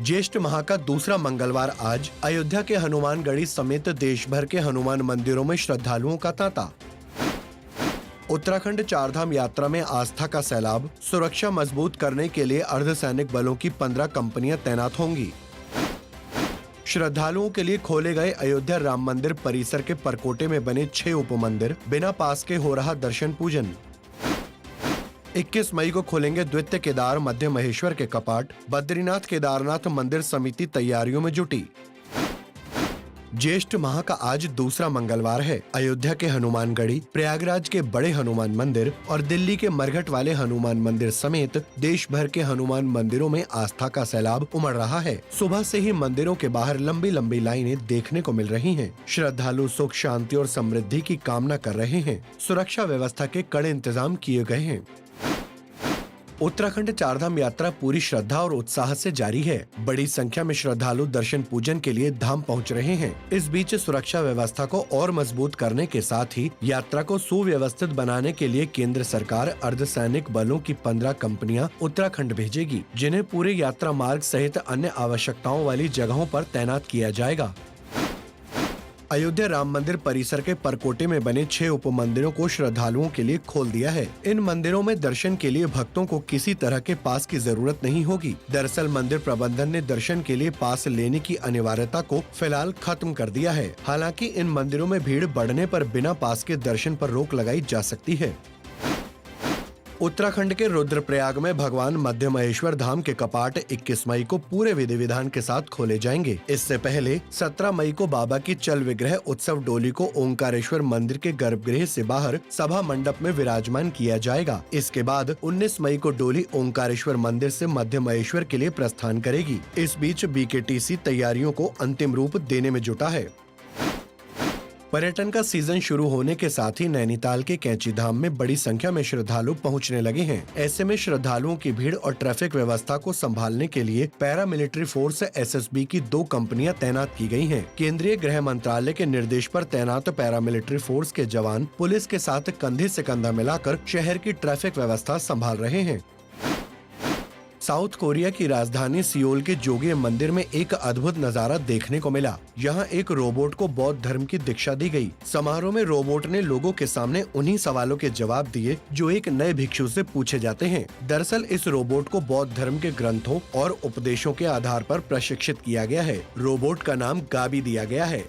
ज्येष्ठ माह का दूसरा मंगलवार आज अयोध्या के हनुमानगढ़ी समेत देश भर के हनुमान मंदिरों में श्रद्धालुओं का तांता। उत्तराखंड चारधाम यात्रा में आस्था का सैलाब। सुरक्षा मजबूत करने के लिए अर्धसैनिक बलों की 15 कंपनियां तैनात होंगी। श्रद्धालुओं के लिए खोले गए अयोध्या राम मंदिर परिसर के परकोटे में बने 6 उपमंदिर, बिना पास के हो रहा दर्शन पूजन। 21 मई को खुलेंगे द्वितीय केदार मध्य महेश्वर के कपाट। बद्रीनाथ केदारनाथ मंदिर समिति तैयारियों में जुटी। ज्येष्ठ माह का आज दूसरा मंगलवार है। अयोध्या के हनुमानगढ़ी, प्रयागराज के बड़े हनुमान मंदिर और दिल्ली के मरघट वाले हनुमान मंदिर समेत देश भर के हनुमान मंदिरों में आस्था का सैलाब उमड़ रहा है। सुबह से ही मंदिरों के बाहर लंबी लंबी लाइनें देखने को मिल रही हैं। श्रद्धालु सुख, शांति और समृद्धि की कामना कर रहे हैं। सुरक्षा व्यवस्था के कड़े इंतजाम किए गए हैं। उत्तराखंड चारधाम यात्रा पूरी श्रद्धा और उत्साह से जारी है। बड़ी संख्या में श्रद्धालु दर्शन पूजन के लिए धाम पहुंच रहे हैं। इस बीच सुरक्षा व्यवस्था को और मजबूत करने के साथ ही यात्रा को सुव्यवस्थित बनाने के लिए केंद्र सरकार अर्धसैनिक बलों की 15 कंपनियां उत्तराखंड भेजेगी, जिन्हें पूरे यात्रा मार्ग सहित अन्य आवश्यकताओं वाली जगहों पर तैनात किया जाएगा। अयोध्या राम मंदिर परिसर के परकोटे में बने 6 उपमंदिरों को श्रद्धालुओं के लिए खोल दिया है। इन मंदिरों में दर्शन के लिए भक्तों को किसी तरह के पास की जरूरत नहीं होगी। दरअसल मंदिर प्रबंधन ने दर्शन के लिए पास लेने की अनिवार्यता को फिलहाल खत्म कर दिया है। हालांकि इन मंदिरों में भीड़ बढ़ने पर बिना पास के दर्शन पर रोक लगाई जा सकती है। उत्तराखंड के रुद्रप्रयाग में भगवान मध्य महेश्वर धाम के कपाट 21 मई को पूरे विधि विधान के साथ खोले जाएंगे। इससे पहले 17 मई को बाबा की चल विग्रह उत्सव डोली को ओंकारेश्वर मंदिर के गर्भगृह से बाहर सभा मंडप में विराजमान किया जाएगा। इसके बाद 19 मई को डोली ओंकारेश्वर मंदिर से मध्य महेश्वर के लिए प्रस्थान करेगी। इस बीच बीकेटीसी तैयारियों को अंतिम रूप देने में जुटा है। पर्यटन का सीजन शुरू होने के साथ ही नैनीताल के कैंची धाम में बड़ी संख्या में श्रद्धालु पहुंचने लगे हैं। ऐसे में श्रद्धालुओं की भीड़ और ट्रैफिक व्यवस्था को संभालने के लिए पैरामिलिट्री फोर्स एसएसबी की 2 कंपनियां तैनात की गई हैं। केंद्रीय गृह मंत्रालय के निर्देश पर तैनात पैरामिलिट्री फोर्स के जवान पुलिस के साथ कंधे से कंधा मिलाकर शहर की ट्रैफिक व्यवस्था संभाल रहे हैं। साउथ कोरिया की राजधानी सियोल के जोगे मंदिर में एक अद्भुत नजारा देखने को मिला। यहाँ एक रोबोट को बौद्ध धर्म की दीक्षा दी गई। समारोह में रोबोट ने लोगों के सामने उन्हीं सवालों के जवाब दिए जो एक नए भिक्षु से पूछे जाते हैं। दरअसल इस रोबोट को बौद्ध धर्म के ग्रंथों और उपदेशों के आधार पर प्रशिक्षित किया गया है। रोबोट का नाम गाबी दिया गया है।